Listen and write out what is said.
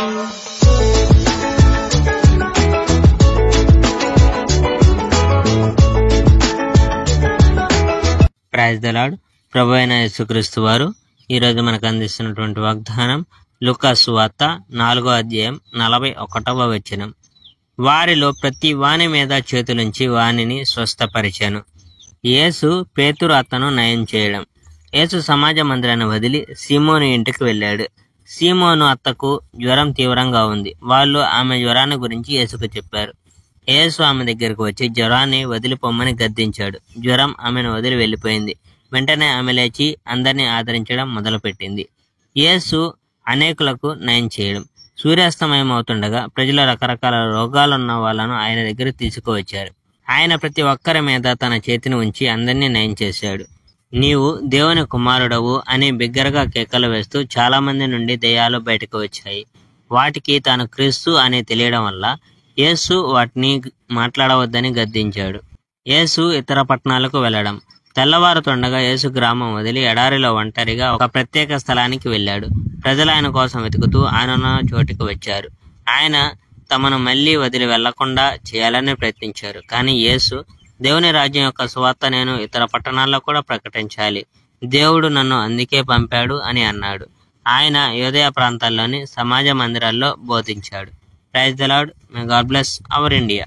Praise the lord. ప్రభు అయిన యేసుక్రీస్తు వారు ఈరోజు మనకు అందిస్తున్నటువంటి వాగ్దానం లూకా సువార్త 4వ అధ్యాయం 41వ వచనం. వారిలో ప్రతి వాని మీద చేతులుంచి వానిని స్వస్థపరిచాను. యేసు పేతురు అతను నయం చేయడం. యేసు సమాజ మందిరాన్ని వదిలి సీమోను ఇంటికి వెళ్ళాడు. సీమోను అత్తకు జ్వరం తీవ్రంగా ఉంది. వాళ్ళు ఆమె జ్వరాన్ని గురించి యేసుకు చెప్పారు. యేసు ఆమె దగ్గరకు వచ్చి జ్వరాన్ని వదిలిపోమ్మని గద్దించాడు. జ్వరం ఆమెను వదిలి వెళ్ళిపోయింది. వెంటనే ఆమె లేచి అందరినీ ఆదరించడం మొదలుపెట్టింది. యేసు అనేకులకు నయం చేయడం. సూర్యాస్తమయం అవుతుండగా ప్రజలు రకరకాల రోగాలున్న వాళ్ళను ఆయన దగ్గర తీసుకువచ్చారు. ఆయన ప్రతి ఒక్కరి మీద తన చేతిని ఉంచి అందరినీ నయం చేశాడు. నీవు దేవుని కుమారుడవు అని బిగ్గరగా కేకలు వేస్తూ చాలా మంది నుండి దెయ్యాలు బయటకు వచ్చాయి. వాటికి తాను క్రీస్తు అని తెలియడం వల్ల యేసు వాటిని మాట్లాడవద్దని గద్దించాడు. యేసు ఇతర పట్టణాలకు వెళ్ళడం. తెల్లవారుతుండగా యేసు గ్రామం వదిలి ఎడారిలో ఒంటరిగా ఒక ప్రత్యేక స్థలానికి వెళ్ళాడు. ప్రజలు ఆయన కోసం వెతుకుతూ ఆయన చోటికి వచ్చారు. ఆయన తమను మళ్ళీ వదిలి వెళ్లకుండా చేయాలని ప్రయత్నించారు. కానీ యేసు దేవుని రాజ్యం యొక్క సువార్త నేను ఇతర పట్టణాల్లో కూడా ప్రకటించాలి. దేవుడు నన్ను అందుకే పంపాడు అని అన్నాడు. ఆయన యూదయ ప్రాంతాల్లోని సమాజ మందిరాల్లో బోధించాడు. Praise the Lord. May God bless our India.